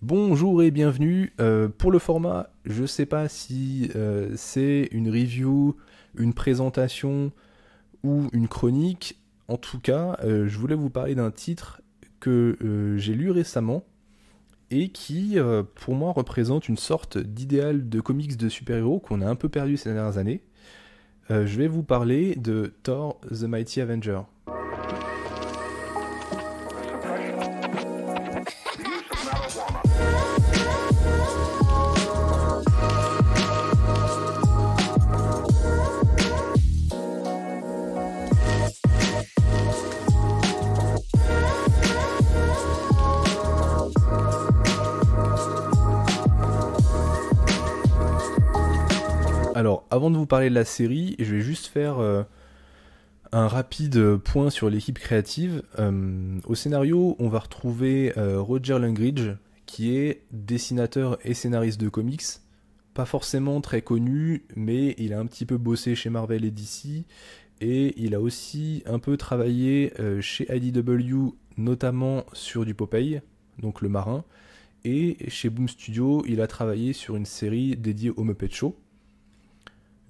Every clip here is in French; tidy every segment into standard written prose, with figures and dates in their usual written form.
Bonjour et bienvenue. Pour le format, je sais pas si c'est une review, une présentation ou une chronique. En tout cas, je voulais vous parler d'un titre que j'ai lu récemment et qui, pour moi, représente une sorte d'idéal de comics de super-héros qu'on a un peu perdu ces dernières années. Je vais vous parler de Thor The Mighty Avenger. Alors, avant de vous parler de la série, je vais juste faire un rapide point sur l'équipe créative. Au scénario, on va retrouver Roger Langridge, qui est dessinateur et scénariste de comics. Pas forcément très connu, mais il a un petit peu bossé chez Marvel et DC. Et il a aussi un peu travaillé chez IDW, notamment sur du Popeye, donc le marin. Et chez Boom Studio, il a travaillé sur une série dédiée au Muppet Show.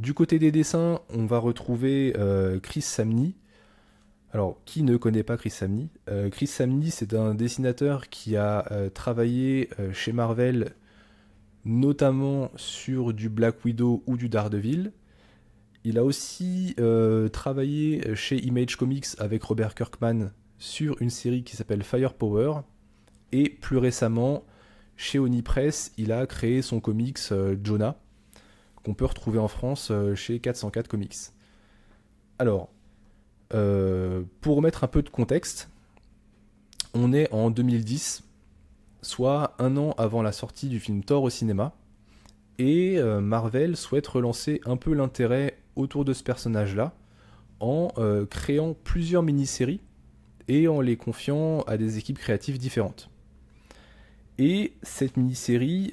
Du côté des dessins, on va retrouver Chris Samnee. Alors, qui ne connaît pas Chris Samnee? Chris Samnee, c'est un dessinateur qui a travaillé chez Marvel, notamment sur du Black Widow ou du Daredevil. Il a aussi travaillé chez Image Comics avec Robert Kirkman sur une série qui s'appelle Firepower. Et plus récemment, chez Oni Press, il a créé son comics Jonah, qu'on peut retrouver en France chez 404 Comics. Alors, pour remettre un peu de contexte, on est en 2010, soit un an avant la sortie du film Thor au cinéma, et Marvel souhaite relancer un peu l'intérêt autour de ce personnage-là en créant plusieurs mini-séries et en les confiant à des équipes créatives différentes. Et cette mini-série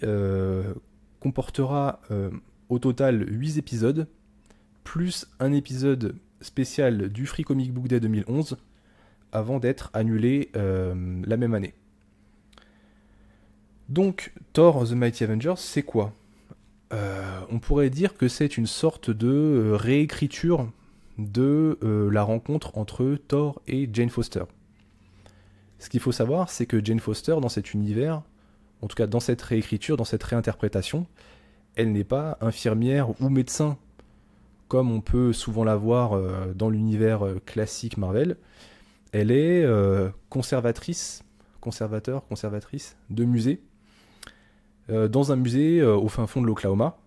comportera au total 8 épisodes, plus un épisode spécial du Free Comic Book Day 2011, avant d'être annulé la même année. Donc, Thor The Mighty Avengers, c'est quoi? On pourrait dire que c'est une sorte de réécriture de la rencontre entre Thor et Jane Foster. Ce qu'il faut savoir, c'est que Jane Foster, dans cet univers, en tout cas dans cette réécriture, dans cette réinterprétation, elle n'est pas infirmière ou médecin, comme on peut souvent la voir dans l'univers classique Marvel. Elle est conservatrice de musée, dans un musée au fin fond de l'Oklahoma.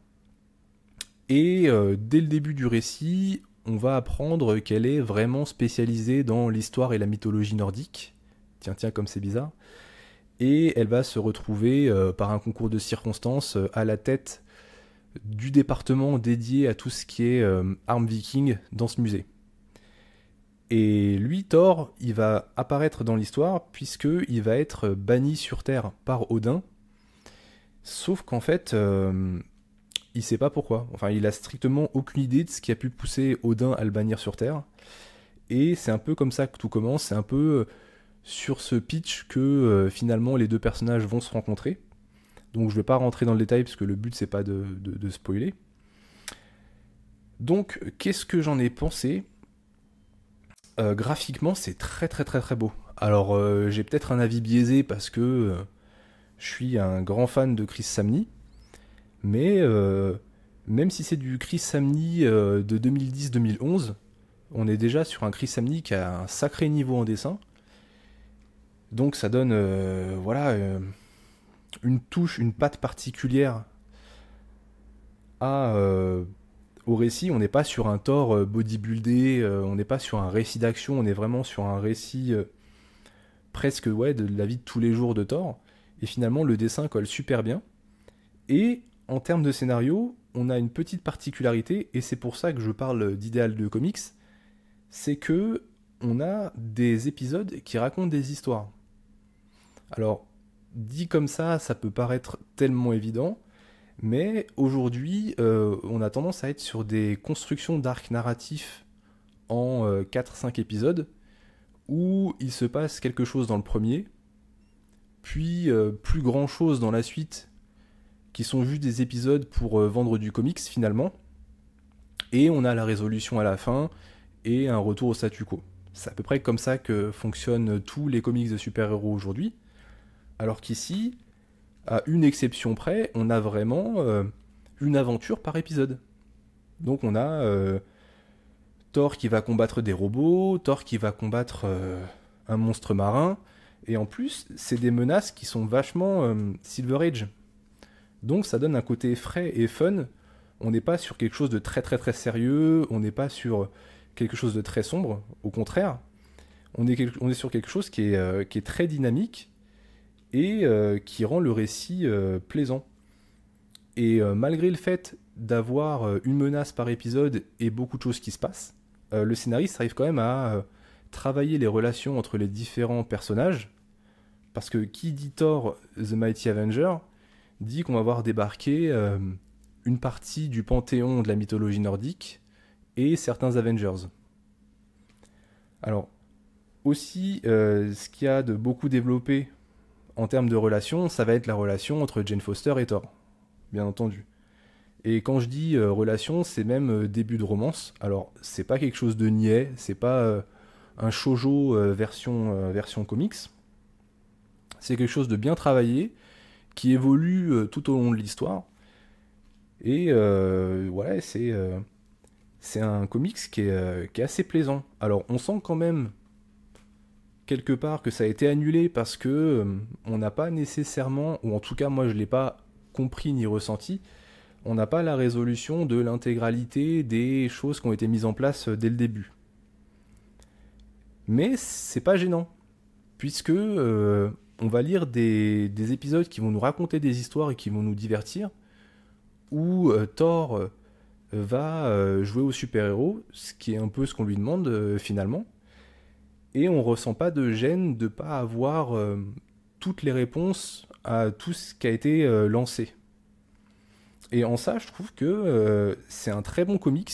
Et dès le début du récit, on va apprendre qu'elle est vraiment spécialisée dans l'histoire et la mythologie nordique. Tiens, tiens, comme c'est bizarre. Et elle va se retrouver, par un concours de circonstances, à la tête du département dédié à tout ce qui est armes vikings dans ce musée. Et lui, Thor, il va apparaître dans l'histoire puisqu'il va être banni sur Terre par Odin. Sauf qu'en fait, il sait pas pourquoi. Enfin, il a strictement aucune idée de ce qui a pu pousser Odin à le bannir sur Terre. Et c'est un peu comme ça que tout commence. C'est un peu sur ce pitch que finalement les deux personnages vont se rencontrer. Donc je vais pas rentrer dans le détail parce que le but c'est pas de spoiler. Donc qu'est-ce que j'en ai pensé? Graphiquement c'est très très très très beau. Alors j'ai peut-être un avis biaisé parce que je suis un grand fan de Chris Samnee, mais même si c'est du Chris Samnee de 2010-2011, on est déjà sur un Chris Samnee qui a un sacré niveau en dessin. Donc ça donne voilà une touche, une patte particulière à, au récit. On n'est pas sur un Thor bodybuildé, on n'est pas sur un récit d'action, on est vraiment sur un récit presque ouais, de la vie de tous les jours de Thor. Et finalement, le dessin colle super bien. Et en termes de scénario, on a une petite particularité, et c'est pour ça que je parle d'idéal de comics, c'est que on a des épisodes qui racontent des histoires. Alors, dit comme ça peut paraître tellement évident, mais aujourd'hui, on a tendance à être sur des constructions d'arcs narratifs en 4-5 épisodes, où il se passe quelque chose dans le premier, puis plus grand chose dans la suite, qui sont juste des épisodes pour vendre du comics finalement, et on a la résolution à la fin, et un retour au statu quo. C'est à peu près comme ça que fonctionnent tous les comics de super-héros aujourd'hui, alors qu'ici, à une exception près, on a vraiment une aventure par épisode. Donc on a Thor qui va combattre des robots, Thor qui va combattre un monstre marin, et en plus, c'est des menaces qui sont vachement Silver Age. Donc ça donne un côté frais et fun. On n'est pas sur quelque chose de très très très sérieux, on n'est pas sur quelque chose de très sombre, au contraire. On est sur quelque chose qui est très dynamique, et qui rend le récit plaisant. Et malgré le fait d'avoir une menace par épisode et beaucoup de choses qui se passent, le scénariste arrive quand même à travailler les relations entre les différents personnages, parce que qui dit Thor, The Mighty Avenger, dit qu'on va voir débarquer une partie du panthéon de la mythologie nordique et certains Avengers. Alors, aussi, ce qu'il y a de beaucoup développé en termes de relations, ça va être la relation entre Jane Foster et Thor, bien entendu. Et quand je dis relation, c'est même début de romance. Alors, c'est pas quelque chose de niais, c'est pas un shoujo version comics. C'est quelque chose de bien travaillé, qui évolue tout au long de l'histoire. Et voilà, c'est un comics qui est assez plaisant. Alors, on sent quand même quelque part que ça a été annulé parce que on n'a pas nécessairement, ou en tout cas moi je l'ai pas compris ni ressenti, on n'a pas la résolution de l'intégralité des choses qui ont été mises en place dès le début. Mais c'est pas gênant, puisque on va lire des épisodes qui vont nous raconter des histoires et qui vont nous divertir, où Thor va jouer au super-héros, ce qui est un peu ce qu'on lui demande finalement, et on ressent pas de gêne de pas avoir toutes les réponses à tout ce qui a été lancé. Et en ça, je trouve que c'est un très bon comics,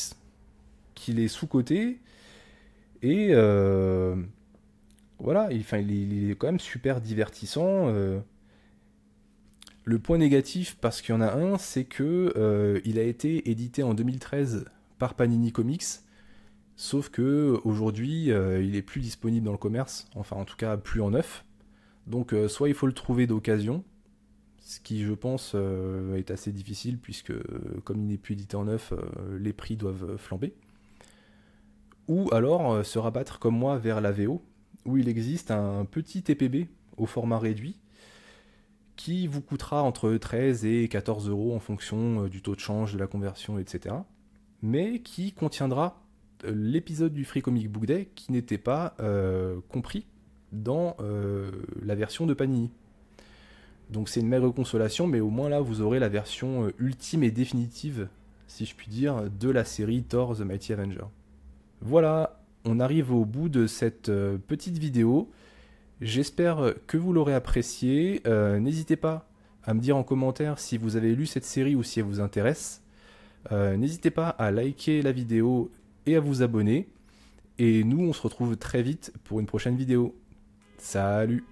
qu'il est sous-coté, et voilà, il est quand même super divertissant. Le point négatif, parce qu'il y en a un, c'est que il a été édité en 2013 par Panini Comics, sauf que aujourd'hui, il est plus disponible dans le commerce, enfin en tout cas plus en neuf. Donc soit il faut le trouver d'occasion, ce qui je pense est assez difficile puisque comme il n'est plus édité en neuf, les prix doivent flamber. Ou alors se rabattre comme moi vers la VO, où il existe un petit TPB au format réduit qui vous coûtera entre 13 et 14 euros en fonction du taux de change, de la conversion, etc. Mais qui contiendra l'épisode du Free Comic Book Day qui n'était pas compris dans la version de Panini. Donc c'est une maigre consolation, mais au moins là vous aurez la version ultime et définitive, si je puis dire, de la série Thor The Mighty Avenger. Voilà, on arrive au bout de cette petite vidéo. J'espère que vous l'aurez appréciée. N'hésitez pas à me dire en commentaire si vous avez lu cette série ou si elle vous intéresse. N'hésitez pas à liker la vidéo et à vous abonner. Et nous, on se retrouve très vite pour une prochaine vidéo. Salut!